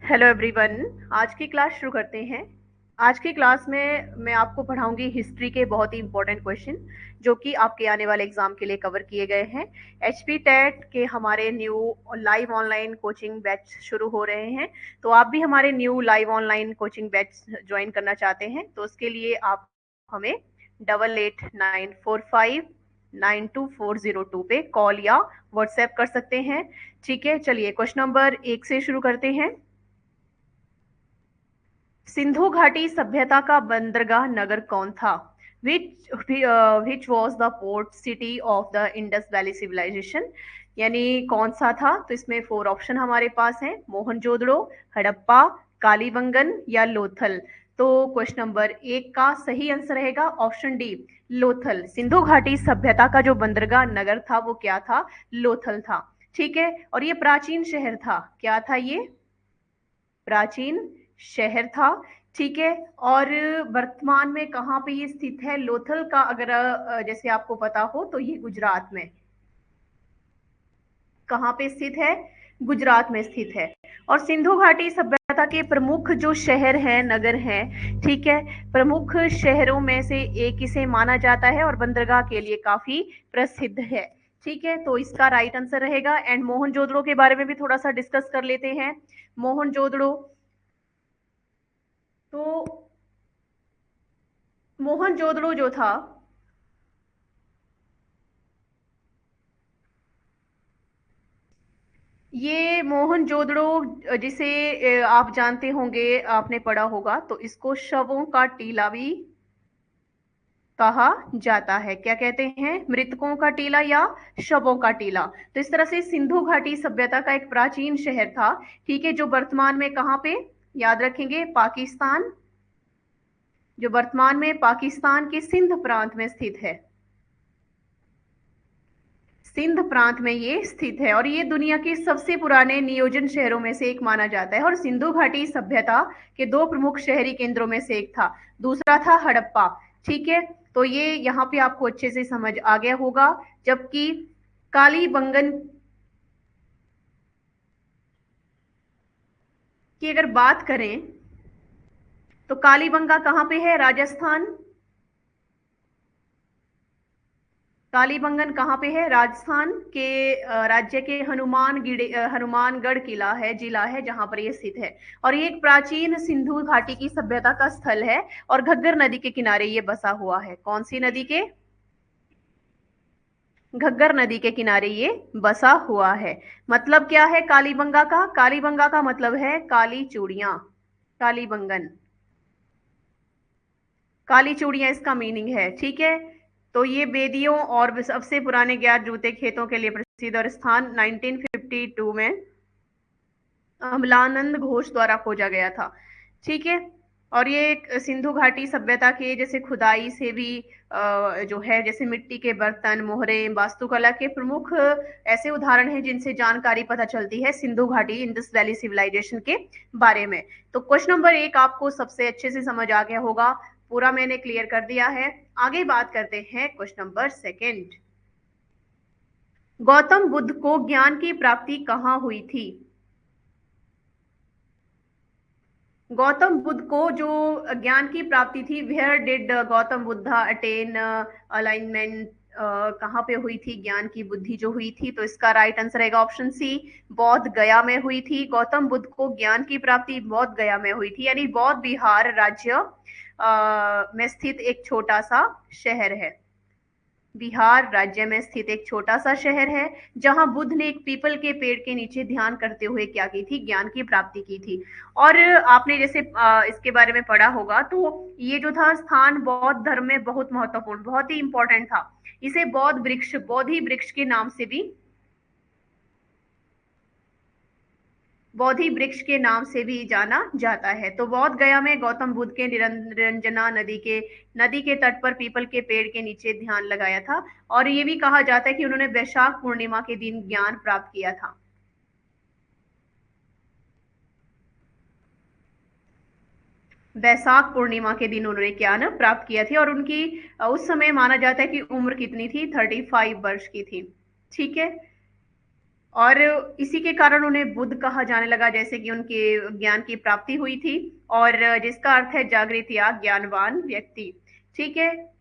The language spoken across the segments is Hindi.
Hello everyone. आज की क्लास शुरू करते हैं। आज की क्लास में मैं आपको पढ़ाऊंगी हिस्ट्री के बहुत ही इंपॉर्टेंट क्वेश्चन जो कि आपके आने वाले एग्जाम के लिए कवर किए गए हैं। एचपी टेट के हमारे new live online coaching batch शुरू हो रहे हैं। तो आप भी हमारे new live online coaching batch join करना चाहते हैं तो उसके लिए आप हमें 8894592402 पे कॉल या व्हाट्सएप कर सकते हैं। ठीक है, चलिए क्वेश्चन नंबर 1 से शुरू करते हैं। सिंधु घाटी सभ्यता का बंदरगाह नगर कौन था? Which was the port city of the Indus valley civilization? यानी कौन सा था? तो इसमें 4 ऑप्शन हमारे पास हैं, मोहनजोदड़ो, हड़प्पा, कालीबंगन या लोथल। तो क्वेश्चन नंबर 1 का सही आंसर रहेगा ऑप्शन डी, लोथल। सिंधु घाटी सभ्यता का जो बंदरगाह नगर था वो क्या था? लोथल था। ठीक है, और ये प्राचीन शहर था। क्या था ये? प्राचीन शहर था। ठीक है, और वर्तमान में कहाँ पे ये स्थित है? लोथल का अगर जैसे आपको पता हो तो ये गुजरात में। कहाँ पे स्थित है? गुजरात में स्थित है। और सिंधु घाटी सभ्यता के प्रमुख जो शहर हैं, नगर हैं, ठीक है, प्रमुख शहरों में से एक इसे माना जाता है और बंदरगाह के लिए काफी प्रसिद्ध है। ठीक है, तो इसका राइट आंसर रहेगा। एंड मोहनजोदड़ो के बारे में भी थोड़ा सा डिस्कस कर लेते हैं। मोहनजोदड़ो, तो मोहनजोदड़ो जो था, ये मोहनजोदड़ो जिसे आप जानते होंगे, आपने पढ़ा होगा, तो इसको शवों का टीला भी कहा जाता है। क्या कहते हैं? मृतकों का टीला या शवों का टीला। तो इस तरह से सिंधु घाटी सभ्यता का एक प्राचीन शहर था, ठीक है, जो वर्तमान में कहाँ पे, याद रखेंगे, पाकिस्तान, जो वर्तमान में पाकिस्तान के सिंध प्रांत में स्थित है। सिंध प्रांत में ये स्थित है और ये दुनिया के सबसे पुराने नियोजन शहरों में से एक माना जाता है। और सिंधु घाटी सभ्यता के 2 प्रमुख शहरी केंद्रों में से एक था। दूसरा था हड़प्पा। ठीक है, तो ये यहाँ पे आपको अच्छे से समझ आ गया होगा। जबकि कालीबंगन की अगर बात करें तो कालीबंगा कहाँ पे है? राजस्थान। कालीबंगन कहाँ पे है? राजस्थान के राज्य के हनुमानगढ़ किला है, जिला है, जहां पर ये स्थित है। और ये एक प्राचीन सिंधु घाटी की सभ्यता का स्थल है और घग्गर नदी के किनारे ये बसा हुआ है। कौन सी नदी के? घग्गर नदी के किनारे ये बसा हुआ है। मतलब क्या है कालीबंगा का? कालीबंगा का मतलब है काली चूड़ियां। कालीबंगन, काली चूड़ियां इसका मीनिंग है। ठीक है, तो ये बेदियों और सबसे पुराने ज्ञात जूते खेतों के लिए प्रसिद्ध और स्थान 1952 में अमलानंद घोष द्वारा खोजा गया था। ठीक है, और ये एक सिंधु घाटी सभ्यता के जैसे खुदाई से भी जो है, जैसे मिट्टी के बर्तन, मोहरे, वास्तुकला के प्रमुख ऐसे उदाहरण हैं जिनसे जानकारी पता चलती है सिंधु घाटी इंडस वैली सिविलाइजेशन के बारे में। तो क्वेश्चन नंबर 1 आपको सबसे अच्छे से समझ आ गया होगा, पूरा मैंने क्लियर कर दिया है। आगे बात करते हैं क्वेश्चन नंबर 2। गौतम बुद्ध को ज्ञान की प्राप्ति कहाँ हुई थी? गौतम बुद्ध को जो ज्ञान की प्राप्ति थी, where did Gautam Buddha attain alignment, कहाँ पे हुई थी ज्ञान की बुद्धि जो हुई थी? तो इसका राइट आंसर रहेगा ऑप्शन सी, बौद्ध गया में हुई थी। गौतम बुद्ध को ज्ञान की प्राप्ति बौद्ध गया में हुई थी, यानी बौद्ध बिहार राज्य में स्थित एक छोटा सा शहर है। बिहार राज्य में स्थित एक छोटा सा शहर है जहां बुद्ध ने एक पीपल के पेड़ के नीचे ध्यान करते हुए क्या की थी? ज्ञान की प्राप्ति की थी। और आपने जैसे इसके बारे में पढ़ा होगा, तो ये जो था स्थान बौद्ध धर्म में बहुत महत्वपूर्ण, बहुत ही इंपॉर्टेंट था। इसे बौद्ध वृक्ष, बोधि वृक्ष के नाम से भी, बोधि वृक्ष के नाम से भी जाना जाता है। तो बौद्ध गया में गौतम बुद्ध के निरंजना नदी के तट पर पीपल के पेड़ के नीचे ध्यान लगाया था। और ये भी कहा जाता है कि उन्होंने वैशाख पूर्णिमा के दिन ज्ञान प्राप्त किया था। वैशाख पूर्णिमा के दिन उन्होंने ज्ञान प्राप्त किया थी। और उनकी उस समय माना जाता है कि उम्र कितनी थी? 35 वर्ष की थी। ठीक है, और इसी के कारण उन्हें बुद्ध कहा जाने लगा, जैसे कि उनके ज्ञान की प्राप्ति हुई थी, और जिसका अर्थ है जागृत या ज्ञानवान व्यक्ति। ठीक है,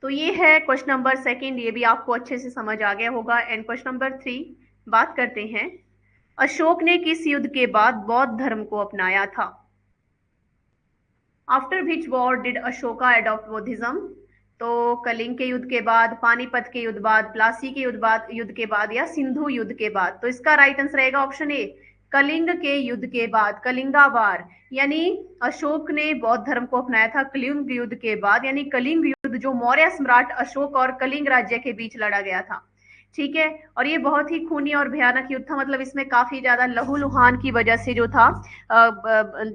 तो ये है क्वेश्चन नंबर सेकंड, ये भी आपको अच्छे से समझ आ गया होगा। एंड क्वेश्चन नंबर थ्री बात करते हैं, अशोक ने किस युद्ध के बाद बौद्ध धर्म को अपनाया था? After which war did Ashoka adopt Buddhism? तो कलिंग के युद्ध के बाद, पानीपत के युद्ध बाद, प्लासी के युद्ध के बाद, या सिंधु युद्ध के बाद? तो इसका राइट आंसर रहेगा ऑप्शन ए, कलिंग के युद्ध के बाद, कलिंगा वार। यानी अशोक ने बौद्ध धर्म को अपनाया था कलिंग युद्ध के बाद, यानी कलिंग युद्ध जो मौर्य सम्राट अशोक और कलिंग राज्य के बीच लड़ा गया था। ठीक है, और ये बहुत ही खूनी और भयानक युद्ध था, मतलब इसमें काफी ज्यादा लहूलुहान की वजह से जो था,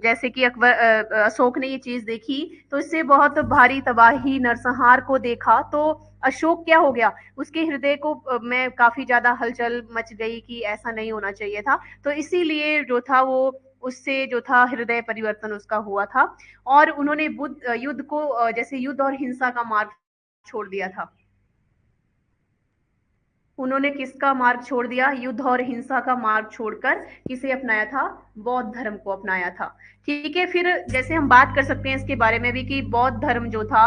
जैसे कि अकबर, अशोक ने ये चीज देखी, तो इससे बहुत भारी तबाही नरसंहार को देखा, तो अशोक क्या हो गया, उसके हृदय को में काफी ज्यादा हलचल मच गई कि ऐसा नहीं होना चाहिए था, तो इसीलिए जो था वो, उससे जो था हृदय परिवर्तन उसका हुआ था, और उन्होंने बुद्ध युद्ध को जैसे युद्ध और हिंसा का मार्ग छोड़ दिया था। उन्होंने किसका मार्ग छोड़ दिया? युद्ध और हिंसा का मार्ग छोड़कर किसे अपनाया था? बौद्ध धर्म को अपनाया था। ठीक है, फिर जैसे हम बात कर सकते हैं इसके बारे में भी कि बौद्ध धर्म जो था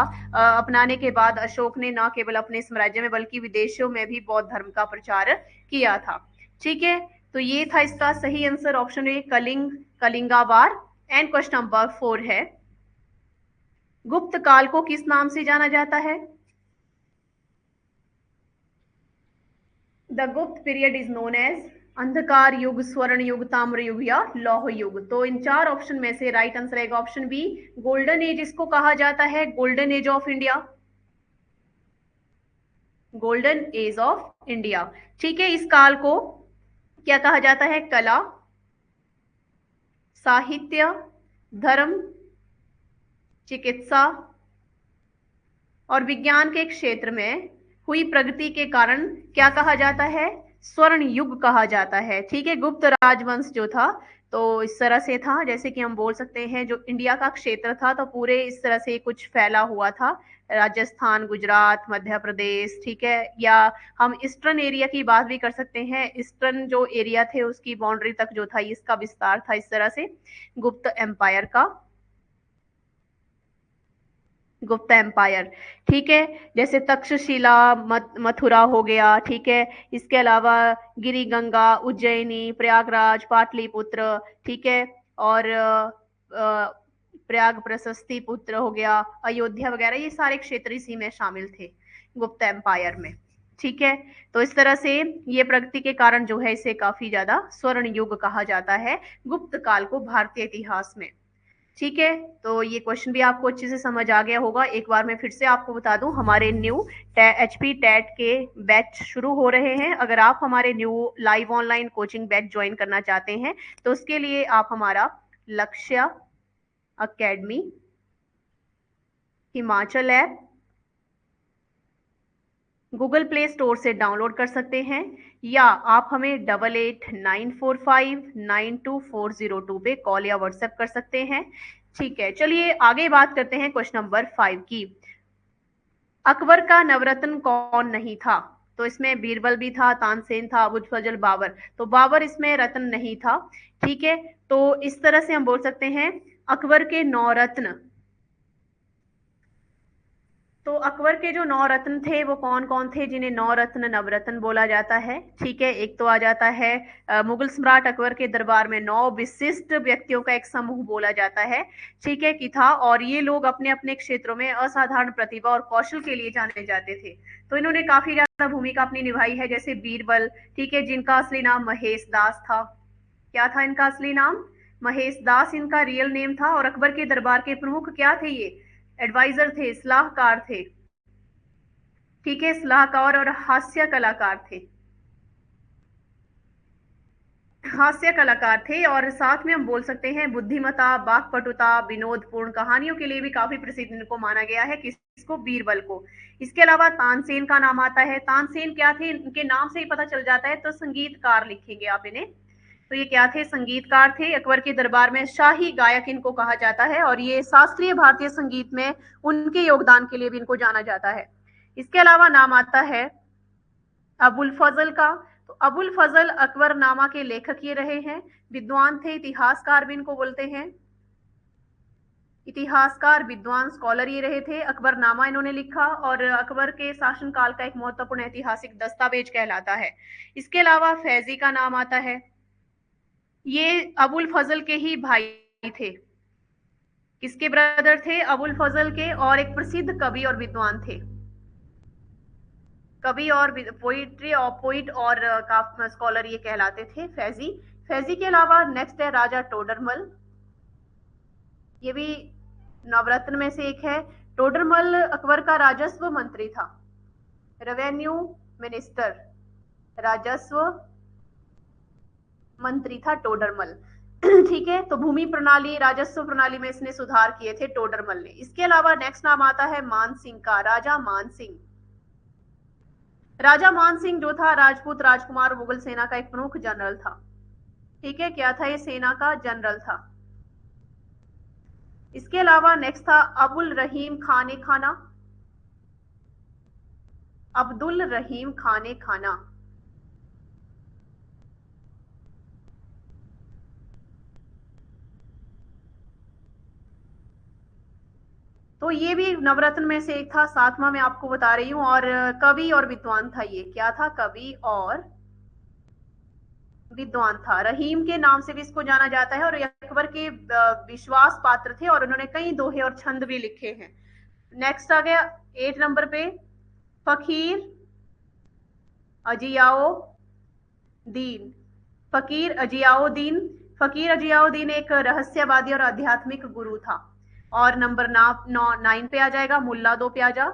अपनाने के बाद अशोक ने न केवल अपने साम्राज्य में बल्कि विदेशों में भी बौद्ध धर्म का प्रचार किया था। ठीक है, तो ये था इसका सही answer option A, Kalinga, Kalinga war. And question number four है, गुप्त काल को किस नाम से जाना जाता है? द गुप्त पीरियड इज नोन एज अंधकार युग, स्वर्ण युग, ताम्र युग, या लौह युग। तो इन चार ऑप्शन में से राइट आंसर रहेगा ऑप्शन बी, गोल्डन एज इसको कहा जाता है, golden age of India, golden age of India. ठीक है, इस काल को क्या कहा जाता है? कला, साहित्य, धर्म, चिकित्सा और विज्ञान के क्षेत्र में हुई प्रगति के कारण क्या कहा जाता है? स्वर्ण युग कहा जाता है। ठीक है, गुप्त राजवंश जो था तो इस तरह से था, जैसे कि हम बोल सकते हैं जो इंडिया का क्षेत्र था तो पूरे इस तरह से कुछ फैला हुआ था, राजस्थान, गुजरात, मध्य प्रदेश। ठीक है, या हम ईस्टर्न एरिया की बात भी कर सकते हैं, ईस्टर्न जो एरिया थे उसकी बाउंड्री तक जो था इसका विस्तार था, इस तरह से गुप्त एम्पायर का, गुप्ता एम्पायर। ठीक है, जैसे तक्षशिला, मथुरा हो गया। ठीक है, इसके अलावा गिरी गंगा, उज्जैनी, प्रयागराज, पाटलिपुत्र। ठीक है, और प्रयाग प्रशस्ति पुत्र हो गया, अयोध्या वगैरह, ये सारे क्षेत्र इसी में शामिल थे गुप्ता एम्पायर में। ठीक है, तो इस तरह से ये प्रगति के कारण जो है इसे काफी ज्यादा स्वर्ण युग कहा जाता है गुप्त काल को भारतीय इतिहास में। ठीक है, तो ये क्वेश्चन भी आपको अच्छे से समझ आ गया होगा। एक बार मैं फिर से आपको बता दूं, हमारे न्यू एचपी टेट के बैच शुरू हो रहे हैं। अगर आप हमारे new live online coaching batch join करना चाहते हैं तो उसके लिए आप हमारा लक्ष्य academy Himachal app Google play store से डाउनलोड कर सकते हैं, या आप हमें 8894592402 पे कॉल या व्हाट्सएप कर सकते हैं। ठीक है, चलिए आगे बात करते हैं क्वेश्चन नंबर 5 की। अकबर का नवरत्न कौन नहीं था? तो इसमें बीरबल भी था, तानसेन था, अबुल फजल, बाबर। तो बाबर इसमें रत्न नहीं था। ठीक है, तो इस तरह से हम बोल सकते हैं अकबर के नौ रत्न। तो अकबर के जो नौ रत्न थे वो कौन कौन थे, जिन्हें नौ रत्न नवरत्न बोला जाता है? ठीक है, एक तो आ जाता है मुगल सम्राट अकबर के दरबार में नौ विशिष्ट व्यक्तियों का एक समूह बोला जाता है। ठीक है, कि था, और ये लोग अपने अपने क्षेत्रों में असाधारण प्रतिभा और कौशल के लिए जाने जाते थे, तो इन्होंने काफी ज्यादा भूमिका अपनी निभाई है। जैसे बीरबल, ठीक है, जिनका असली नाम महेश दास था। क्या था इनका असली नाम? महेश दास इनका रियल नेम था, और अकबर के दरबार के प्रमुख क्या थे ये? एडवाइजर थे, सलाहकार थे। ठीक है, सलाहकार और हास्य कलाकार थे, हास्य कलाकार थे, और साथ में हम बोल सकते हैं बुद्धिमता, वाक्पटुता, विनोदपूर्ण कहानियों के लिए भी काफी प्रसिद्ध इनको माना गया है। किसको? बीरबल को। इसके अलावा तानसेन का नाम आता है। तानसेन क्या थे? इनके नाम से ही पता चल जाता है, तो संगीतकार लिखेंगे आप इन्हें। तो ये क्या थे? संगीतकार थे। अकबर के दरबार में शाही गायक इनको कहा जाता है, और ये शास्त्रीय भारतीय संगीत में उनके योगदान के लिए भी इनको जाना जाता है। इसके अलावा नाम आता है अबुल फजल का, तो अबुल फजल अकबरनामा के लेखक ये रहे हैं, विद्वान थे, इतिहासकार भी इनको बोलते हैं, इतिहासकार विद्वान स्कॉलर ये रहे थे। अकबरनामा इन्होंने लिखा और अकबर के शासनकाल का एक महत्वपूर्ण ऐतिहासिक दस्तावेज कहलाता है। इसके अलावा फैजी का नाम आता है, ये अबुल फजल के ही भाई थे। किसके ब्रदर थे? अबुल फजल के, और एक प्रसिद्ध कवि और विद्वान थे, कवि और पोइट्री और पोइट और स्कॉलर ये कहलाते थे फैजी। फैजी के अलावा नेक्स्ट है राजा टोडरमल, ये भी नवरत्न में से एक है। टोडरमल अकबर का राजस्व मंत्री था, रेवेन्यू मिनिस्टर, राजस्व मंत्री था टोडरमल। ठीक है, तो भूमि प्रणाली, राजस्व प्रणाली में इसने सुधार किए थे टोडरमल ने। इसके अलावा नेक्स्ट नाम आता है मान सिंह का, राजा मान सिंह। राजा मान सिंह जो था राजपूत राजकुमार मुगल सेना का एक प्रमुख जनरल था। ठीक है, क्या था ये? सेना का जनरल था। इसके अलावा नेक्स्ट था अबुल रहीम खाने खाना, अब्दुल रहीम खाने खाना। तो ये भी नवरत्न में से एक था, सातवां मैं आपको बता रही हूं। और कवि और विद्वान था ये, क्या था? कवि और विद्वान था। रहीम के नाम से भी इसको जाना जाता है और अकबर के विश्वास पात्र थे और उन्होंने कई दोहे और छंद भी लिखे हैं। नेक्स्ट आ गया 8 नंबर पे फकीर अजियाओ दीन। फकीर अजियाउद्दीन, फकीर अजियाउद्दीन एक रहस्यवादी और आध्यात्मिक गुरु था। और नंबर 9 पे आ जाएगा मुल्ला दो प्याजा।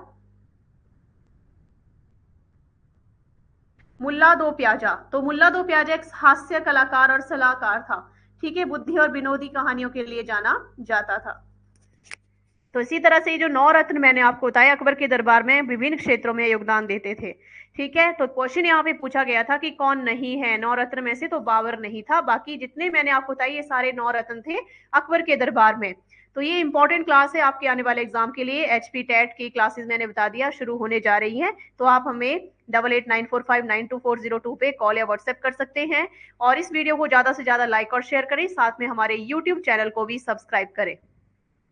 मुल्ला दो प्याजा, तो मुल्ला दो प्याजा एक हास्य कलाकार और सलाहकार था। ठीक है, बुद्धि और विनोदी कहानियों के लिए जाना जाता था। तो इसी तरह से जो 9 रत्न मैंने आपको बताया अकबर के दरबार में विभिन्न क्षेत्रों में योगदान देते थे। ठीक है, तो क्वेश्चन यहाँ पे पूछा गया था कि कौन नहीं है 9 रत्न में से, तो बाबर नहीं था। बाकी जितने मैंने आपको बताए ये सारे 9 रत्न थे अकबर के दरबार में। तो ये इंपॉर्टेंट क्लास है आपके आने वाले एग्जाम के लिए। एचपी टेट की क्लासेस मैंने बता दिया शुरू होने जा रही है, तो आप हमें 8894592402 पे कॉल या व्हाट्सएप कर सकते हैं। और इस वीडियो को ज्यादा से ज्यादा लाइक और शेयर करें, साथ में हमारे यूट्यूब चैनल को भी सब्सक्राइब करें।